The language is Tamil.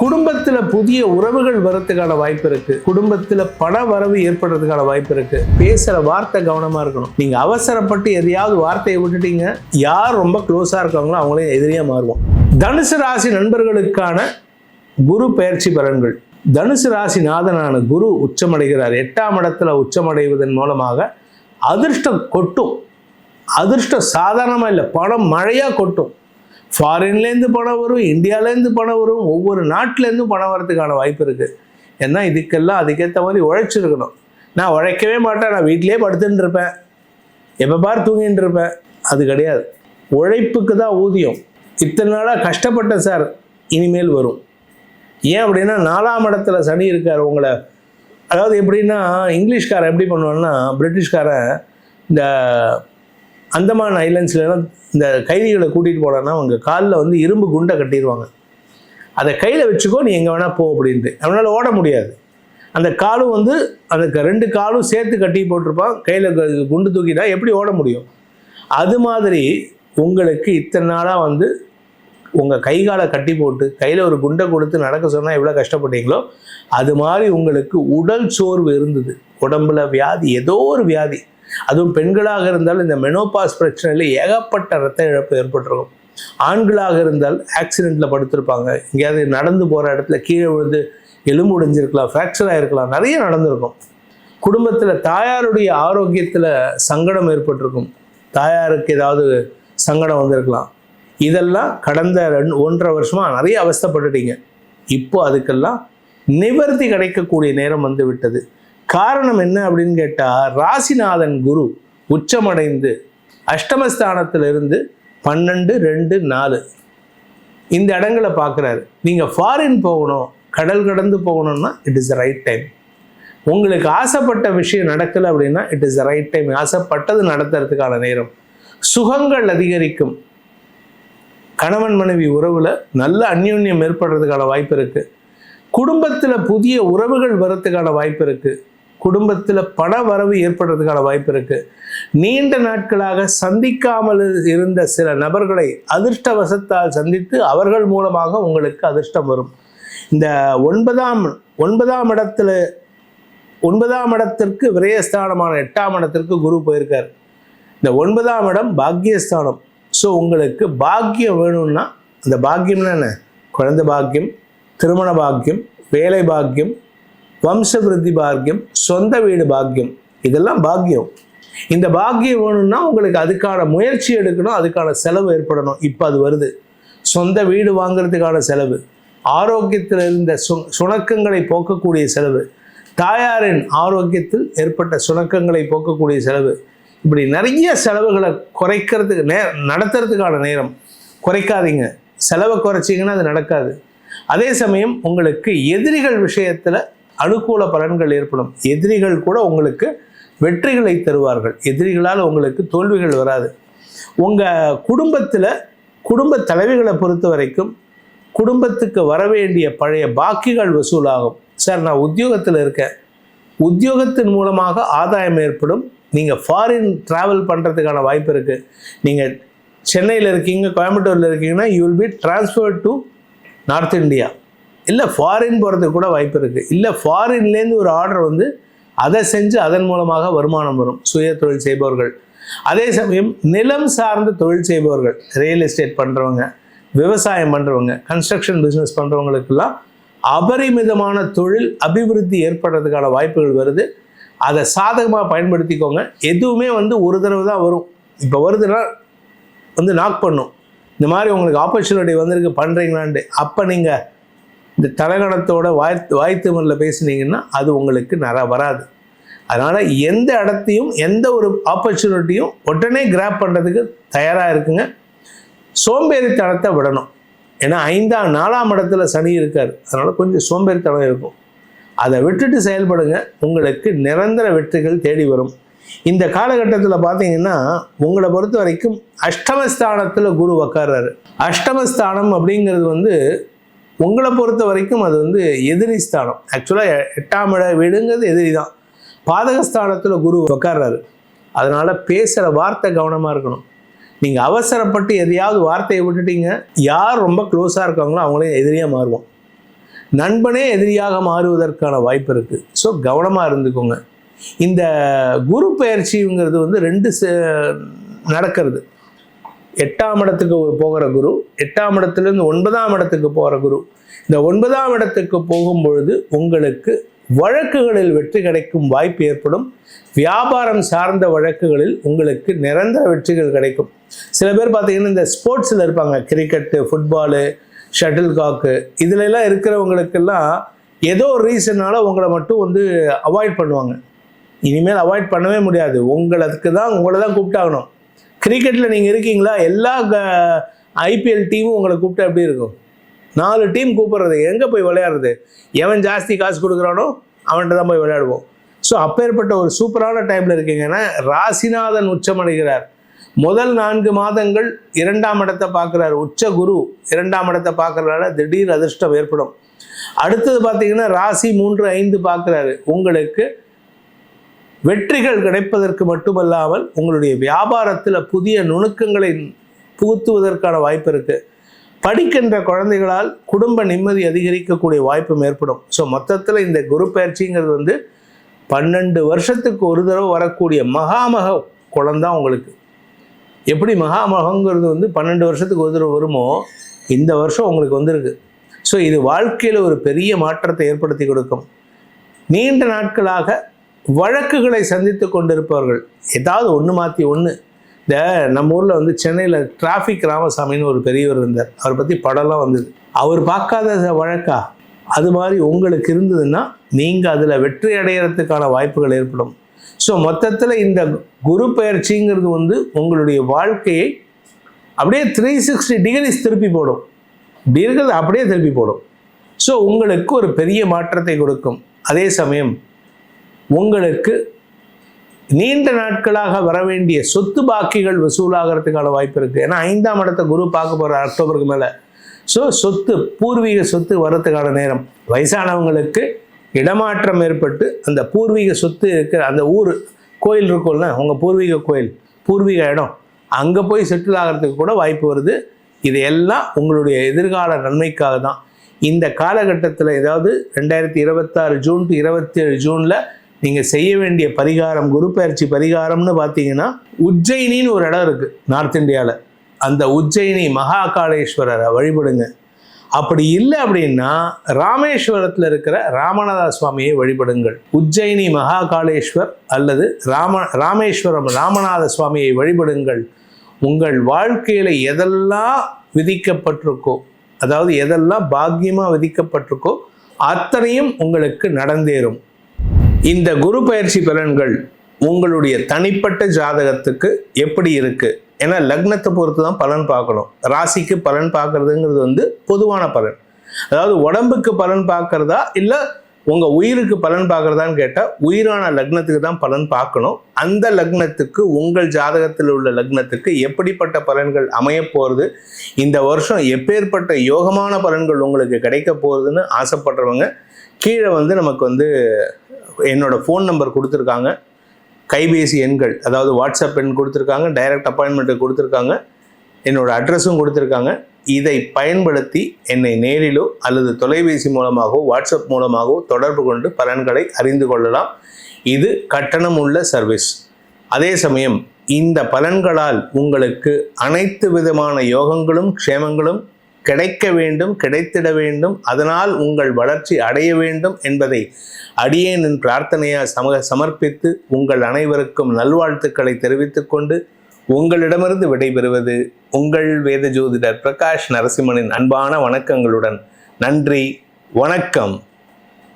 குடும்பத்துல புதிய உறவுகள் வரதுக்கான வாய்ப்பு இருக்கு. குடும்பத்துல பண வரவு ஏற்படுறதுக்கான வாய்ப்பு இருக்கு. பேசுற வார்த்தை கவனமா இருக்கணும். நீங்க அவசரப்பட்டு எதையாவது வார்த்தையை விட்டுட்டீங்க, யார் ரொம்ப க்ளோஸா இருக்காங்களோ அவங்களே எதிரியா மாறுவோம். தனுசு ராசி நண்பர்களுக்கான குரு பெயர்ச்சி பலன்கள். தனுசு ராசி நாதனான குரு உச்சமடைகிறார். 8ஆம் இடத்துல உச்சமடைவதன் மூலமாக அதிர்ஷ்டம் கொட்டும். அதிர்ஷ்டம் சாதாரணமா இல்லை, பணம் மழையா கொட்டும். ஃபாரின்லேருந்து பணம் வரும், இந்தியாவிலேருந்து பணம் வரும், ஒவ்வொரு நாட்டிலேருந்து பணம் வரதுக்கான வாய்ப்பு இருக்குது. ஏன்னா இதுக்கெல்லாம் அதுக்கேற்ற மாதிரி உழைச்சிருக்கணும். நான் உழைக்கவே மாட்டேன், நான் வீட்டிலே படுத்துட்டு இருப்பேன், எப்போ பார் தூங்கிட்டு இருப்பேன், அது கிடையாது. உழைப்புக்கு தான் ஊதியம். இத்தனை நாளாக கஷ்டப்பட்டேன் சார், இனிமேல் வரும். ஏன் அப்படின்னா 4ஆம் இடத்துல சனி இருக்கார் உங்களை. அதாவது எப்படின்னா, இங்கிலீஷ்காரன் எப்படி பண்ணுவான்னா, பிரிட்டிஷ்காரன் இந்த அந்தமான் ஐலண்ட்ஸ்லாம் இந்த கைதிகளை கூட்டிகிட்டு போனான்னா அவங்க காலில் வந்து இரும்பு குண்டை கட்டிடுவாங்க. அதை கையில் வச்சுக்கோ, நீ எங்கே வேணால் போ அப்படின்ட்டு. அவனால் ஓட முடியாது. அந்த காலும் வந்து அதுக்கு 2 காலும் சேர்த்து கட்டி போட்டிருப்பான். கையில் குண்டு தூக்கிட்டா எப்படி ஓட முடியும்? அது மாதிரி உங்களுக்கு இத்தனை நாளாக வந்து உங்கள் கை காலை கட்டி போட்டு கையில் ஒரு குண்டை கொடுத்து நடக்க சொன்னால் எவ்வளோ கஷ்டப்பட்டீங்களோ அது மாதிரி உங்களுக்கு உடல் சோர்வு இருந்தது. உடம்புல வியாதி, ஏதோ ஒரு வியாதி. அதுவும் பெண்களாக இருந்தால் இந்த மெனோபாஸ் பிரச்சனையில் ஏகப்பட்ட இரத்த இழப்பு ஏற்பட்டிருக்கும். ஆண்களாக இருந்தால் ஆக்சிடெண்ட்டில் படுத்திருப்பாங்க, எங்கேயாவது நடந்து போகிற இடத்துல கீழே விழுந்து எலும்பு உடைஞ்சிருக்கலாம், ஃப்ராக்சர் ஆகிருக்கலாம், நிறைய நடந்திருக்கும். குடும்பத்தில் தாயாருடைய ஆரோக்கியத்தில் சங்கடம் ஏற்பட்டிருக்கும். தாயாருக்கு ஏதாவது சங்கடம் வந்திருக்கலாம். இதெல்லாம் கடந்த 1.5 வருஷமாக நிறைய அவஸ்தைப்பட்டுட்டீங்க. இப்போ அதுக்கெல்லாம் நிவர்த்தி கிடைக்கக்கூடிய நேரம் வந்து விட்டது. காரணம் என்ன அப்படின்னு கேட்டால், ராசிநாதன் குரு உச்சமடைந்து அஷ்டமஸ்தானத்திலிருந்து 12, 2, 4 இந்த இடங்களை பார்க்குறாரு. நீங்கள் ஃபாரின் போகணும், கடல் கடந்து போகணும்னா it is the right time. உங்களுக்கு ஆசைப்பட்ட விஷயம் நடக்கலை அப்படின்னா it is the right time. ஆசைப்பட்டது நடத்துறதுக்கான நேரம். சுகங்கள் அதிகரிக்கும். கணவன் மனைவி உறவில் நல்ல அந்யோன்யம் ஏற்படுறதுக்கான வாய்ப்பு இருக்குது. குடும்பத்தில் புதிய உறவுகள் வரத்துக்கான வாய்ப்பு இருக்குது. குடும்பத்தில் பண வரவு ஏற்படுறதுக்கான வாய்ப்பு இருக்குது. நீண்ட நாட்களாக சந்திக்காமல் இருந்த சில நபர்களை அதிர்ஷ்டவசத்தால் சந்தித்து அவர்கள் மூலமாக உங்களுக்கு அதிர்ஷ்டம் வரும். இந்த 9ஆம் இடத்திற்கு விரயஸ்தானமான 8ஆம் இடத்திற்கு குரு போயிருக்கார். இந்த 9ஆம் இடம் பாக்கியஸ்தானம். ஸோ உங்களுக்கு பாக்கியம் வேணும்னா, அந்த பாக்கியம்னா என்ன? குழந்தை பாக்கியம், திருமண பாக்கியம், வேலை பாக்கியம், வம்ச விருத்தி பாக்கியம், சொந்த வீடு பாக்கியம், இதெல்லாம் பாக்கியம். இந்த பாக்கியம் வேணும்னா உங்களுக்கு அதுக்கான முயற்சி எடுக்கணும், அதுக்கான செலவு ஏற்படணும். இப்போ அது வருது. சொந்த வீடு வாங்கிறதுக்கான செலவு, ஆரோக்கியத்தில் இருந்த சுணக்கங்களை போக்கக்கூடிய செலவு, தாயாரின் ஆரோக்கியத்தில் ஏற்பட்ட சுணக்கங்களை போக்கக்கூடிய செலவு, இப்படி நிறைய செலவுகளை குறைக்கிறதுக்கு நடத்துறதுக்கான நேரம். குறைக்காதீங்க. செலவை குறைச்சிங்கன்னா அது நடக்காது. அதே சமயம் உங்களுக்கு எதிரிகள் விஷயத்தில் அனுகூல பலன்கள் ஏற்படும். எதிரிகள் கூட உங்களுக்கு வெற்றிகளை தருவார்கள். எதிரிகளால் உங்களுக்கு தோல்விகள் வராது. உங்கள் குடும்ப தலைவிகளை பொறுத்த வரைக்கும் குடும்பத்துக்கு வர வேண்டிய பழைய பாக்கிகள் வசூலாகும். சார், நான் உத்தியோகத்தில் இருக்கேன், உத்தியோகத்தின் மூலமாக ஆதாயம் ஏற்படும். நீங்கள் ஃபாரின் ட்ராவல் பண்ணுறதுக்கான வாய்ப்பு இருக்குது. நீங்கள் சென்னையில் இருக்கீங்க, கோயம்புத்தூரில் இருக்கீங்கன்னா you will be transferred to north India. இல்லை ஃபாரின் போகிறதுக்கு கூட வாய்ப்பு இருக்குது. இல்லை ஃபாரின்லேருந்து ஒரு ஆர்டர் வந்து அதை செஞ்சு அதன் மூலமாக வருமானம் வரும். சுய தொழில் செய்பவர்கள், அதே சமயம் நிலம் சார்ந்த தொழில் செய்பவர்கள், ரியல் எஸ்டேட் பண்ணுறவங்க, விவசாயம் பண்ணுறவங்க, கன்ஸ்ட்ரக்ஷன் பிஸ்னஸ் பண்ணுறவங்களுக்கெல்லாம் அபரிமிதமான தொழில் அபிவிருத்தி ஏற்படுறதுக்கான வாய்ப்புகள் வருது. அதை சாதகமாக பயன்படுத்திக்கோங்க. எதுவுமே வந்து ஒரு தடவை தான் வரும். இப்போ வருதுன்னா வந்து நாக் பண்ணும். இந்த மாதிரி உங்களுக்கு ஆப்பர்ச்சுனிட்டி வந்திருக்கு, பண்ணுறீங்களான்ட்டு. அப்போ நீங்கள் இந்த தலகணத்தோட வாய்த்துமரில் பேசுனீங்கன்னா அது உங்களுக்கு வராது. அதனால் எந்த இடத்தையும் எந்த ஒரு ஆப்பர்ச்சுனிட்டியும் உடனே கிராப் பண்ணுறதுக்கு தயாராக இருக்குங்க. சோம்பேறித்தனத்தை விடணும். ஏன்னா 4ஆம் இடத்துல சனி இருக்கார். அதனால் கொஞ்சம் சோம்பேறித்தனம் இருக்கும். அதை விட்டுட்டு செயல்படுங்க. உங்களுக்கு நிரந்தர வெற்றிகள் தேடி வரும். இந்த காலகட்டத்தில் பார்த்தீங்கன்னா உங்களை பொறுத்த வரைக்கும் அஷ்டமஸ்தானத்தில் குரு உக்கார்றாரு. அஷ்டமஸ்தானம் அப்படிங்கிறது வந்து உங்களை பொறுத்த வரைக்கும் அது வந்து எதிரி ஸ்தானம். ஆக்சுவலாக 8ஆம் இட வீடுங்கிறது எதிரி தான். பாதகஸ்தானத்தில் குரு உக்கார்றாரு. அதனால் பேசுகிற வார்த்தை கவனமாக இருக்கணும். நீங்கள் அவசரப்பட்டு எதையாவது வார்த்தையை விட்டுட்டீங்க, யார் ரொம்ப க்ளோஸாக இருக்காங்களோ அவங்களே எதிரியாக மாறுவோம். நண்பனே எதிரியாக மாறுவதற்கான வாய்ப்பு இருக்குது. ஸோ கவனமாக இருந்துக்கோங்க. இந்த குரு பயிற்சிங்கிறது வந்து ரெண்டு நடக்கிறது. 8ஆம் இடத்துக்கு போகிற குரு, 8ஆம் இடத்துலேருந்து 9ஆம் இடத்துக்கு போகிற குரு. இந்த 9ஆம் இடத்துக்கு போகும்பொழுது உங்களுக்கு வழக்குகளில் வெற்றி கிடைக்கும் வாய்ப்பு ஏற்படும். வியாபாரம் சார்ந்த வழக்குகளில் உங்களுக்கு நிரந்தர வெற்றிகள் கிடைக்கும். சில பேர் பார்த்தீங்கன்னா இந்த ஸ்போர்ட்ஸில் இருப்பாங்க, கிரிக்கெட்டு, ஃபுட்பாலு, ஷட்டில் காக்கு, இதுலெல்லாம் இருக்கிறவங்களுக்கெல்லாம் ஏதோ ஒரு ரீசனால் உங்களை மட்டும் வந்து அவாய்ட் பண்ணுவாங்க. இனிமேல் அவாய்ட் பண்ணவே முடியாது. உங்களை தான் கூப்பிட்டாகணும். கிரிக்கெட்டில் நீங்கள் இருக்கீங்களா, எல்லா ஐபிஎல் டீமும் உங்களை கூப்பிட்டா எப்படி இருக்கும்? 4 டீம் கூப்பிட்றது, எங்கே போய் விளையாடுறது? எவன் ஜாஸ்தி காசு கொடுக்குறானோ அவன்கிட்ட தான் போய் விளையாடுவோம். ஸோ அப்பேற்பட்ட ஒரு சூப்பரான டைமில் இருக்கீங்கன்னா, ராசிநாதன் உச்சமடைகிறார். முதல் 4 மாதங்கள் 2ஆம் இடத்தை பார்க்குறாரு. உச்ச குரு 2ஆம் இடத்தை பார்க்கறதுனால திடீர் அதிர்ஷ்டம் ஏற்படும். அடுத்தது பார்த்தீங்கன்னா ராசி 3, 5 பார்க்குறாரு. உங்களுக்கு வெற்றிகள் கிடைப்பதற்கு மட்டுமல்லாமல் உங்களுடைய வியாபாரத்தில் புதிய நுணுக்கங்களை புகுத்துவதற்கான வாய்ப்பு இருக்குது. படிக்கின்ற குழந்தைகளால் குடும்ப நிம்மதி அதிகரிக்கக்கூடிய வாய்ப்பும் ஏற்படும். ஸோ மொத்தத்தில் இந்த குரு பயிற்சிங்கிறது வந்து 12 வருஷத்துக்கு ஒரு தடவை வரக்கூடிய மகாமக குழந்தை உங்களுக்கு. எப்படி மகாமகங்கிறது வந்து 12 வருஷத்துக்கு ஒரு தடவை வருமோ, இந்த வருஷம் உங்களுக்கு வந்திருக்கு. ஸோ இது வாழ்க்கையில் ஒரு பெரிய மாற்றத்தை ஏற்படுத்தி கொடுக்கும். நீண்ட நாட்களாக வழக்குகளை சந்தித்து கொண்டிருப்பவர்கள், ஏதாவது ஒன்று மாற்றி ஒன்று. இந்த நம்ம ஊரில் வந்து சென்னையில் டிராஃபிக் ராமசாமின்னு ஒரு பெரியவர் இருந்தார். அவரை பற்றி படம்லாம் வந்தது. அவர் பார்க்காத வழக்கா அது மாதிரி உங்களுக்கு இருந்ததுன்னா நீங்கள் அதில் வெற்றி அடைகிறதுக்கான வாய்ப்புகள் ஏற்படும். ஸோ மொத்தத்தில் இந்த குரு பயிற்சிங்கிறது வந்து உங்களுடைய வாழ்க்கையை அப்படியே 360 டிகிரிஸ் திருப்பி போடும். இப்படி இருக்கிறது அப்படியே திருப்பி போடும். ஸோ உங்களுக்கு ஒரு பெரிய மாற்றத்தை கொடுக்கும். அதே சமயம் உங்களுக்கு நீண்ட நாட்களாக வர வேண்டிய சொத்து பாக்கிகள் வசூலாகிறதுக்கான வாய்ப்பு இருக்குது. ஏன்னா 5ஆம் இடத்தை குரு பார்க்க போகிற அக்டோபருக்கு மேலே. ஸோ சொத்து, பூர்வீக சொத்து வரத்துக்கான நேரம். வயசானவங்களுக்கு இடமாற்றம் ஏற்பட்டு அந்த பூர்வீக சொத்து இருக்கிற அந்த ஊர் கோயில் இருக்கும்ல, உங்கள் பூர்வீக கோயில், பூர்வீக இடம், அங்கே போய் செட்டில் ஆகிறதுக்கு கூட வாய்ப்பு வருது. இது எல்லாம் உங்களுடைய எதிர்கால நன்மைக்காக தான். இந்த காலகட்டத்தில் ஏதாவது 2026 ஜூன் டு 27 ஜூனில் நீங்கள் செய்ய வேண்டிய பரிகாரம், குரு பயிற்சி பரிகாரம்னு பார்த்தீங்கன்னா, உஜ்ஜயினின்னு ஒரு இடம் இருக்குது நார்த் இந்தியாவில். அந்த உஜ்ஜயினி மகாகாளேஸ்வரரை வழிபடுங்க. அப்படி இல்லை அப்படின்னா ராமேஸ்வரத்தில் இருக்கிற ராமநாத சுவாமியை வழிபடுங்கள். உஜ்ஜயினி மகாகாளேஸ்வர் அல்லது ராமேஸ்வரம் ராமநாத சுவாமியை வழிபடுங்கள். உங்கள் வாழ்க்கையில் எதெல்லாம் விதிக்கப்பட்டிருக்கோ, அதாவது எதெல்லாம் பாக்கியமாக விதிக்கப்பட்டிருக்கோ அத்தனையும் உங்களுக்கு நடந்தேறும். இந்த குரு பயிற்சி பலன்கள் உங்களுடைய தனிப்பட்ட ஜாதகத்துக்கு எப்படி இருக்குது? ஏன்னா லக்னத்தை பொறுத்து தான் பலன் பார்க்கணும். ராசிக்கு பலன் பார்க்குறதுங்கிறது வந்து பொதுவான பலன். அதாவது உடம்புக்கு பலன் பார்க்குறதா இல்லை உங்கள் உயிருக்கு பலன் பார்க்குறதான்னு கேட்டால் உயிரான லக்னத்துக்கு தான் பலன் பார்க்கணும். அந்த லக்னத்துக்கு, உங்கள் ஜாதகத்தில் உள்ள லக்னத்துக்கு எப்படிப்பட்ட பலன்கள் அமைய போகிறது, இந்த வருஷம் எப்பேற்பட்ட யோகமான பலன்கள் உங்களுக்கு கிடைக்க போகிறதுன்னு ஆசைப்படுறவங்க கீழே வந்து நமக்கு வந்து என்னோட ஃபோன் நம்பர் கொடுத்துருக்காங்க, கைபேசி எண்கள், அதாவது வாட்ஸ்அப் எண் கொடுத்துருக்காங்க, டைரக்ட் அப்பாயின்மெண்ட்டு கொடுத்துருக்காங்க, என்னோட அட்ரஸும் கொடுத்துருக்காங்க. இதை பயன்படுத்தி என்னை நேரிலோ அல்லது தொலைபேசி மூலமாகவோ வாட்ஸ்அப் மூலமாகவோ தொடர்பு கொண்டு பலன்களை அறிந்து கொள்ளலாம். இது கட்டணம் உள்ள சர்வீஸ். அதே சமயம் இந்த பலன்களால் உங்களுக்கு அனைத்து விதமான யோகங்களும் க்ஷேமங்களும் கிடைக்க வேண்டும், கிடைத்திட வேண்டும், அதனால் உங்கள் வளர்ச்சி அடைய வேண்டும் என்பதை அடியேனின் பிரார்த்தனையாக சமர்ப்பித்து உங்கள் அனைவருக்கும் நல்வாழ்த்துக்களை தெரிவித்துக் கொண்டு உங்களிடமிருந்து விடைபெறுவது உங்கள் வேத ஜோதிடர் பிரகாஷ் நரசிம்மனின் அன்பான வணக்கங்களுடன். நன்றி, வணக்கம்.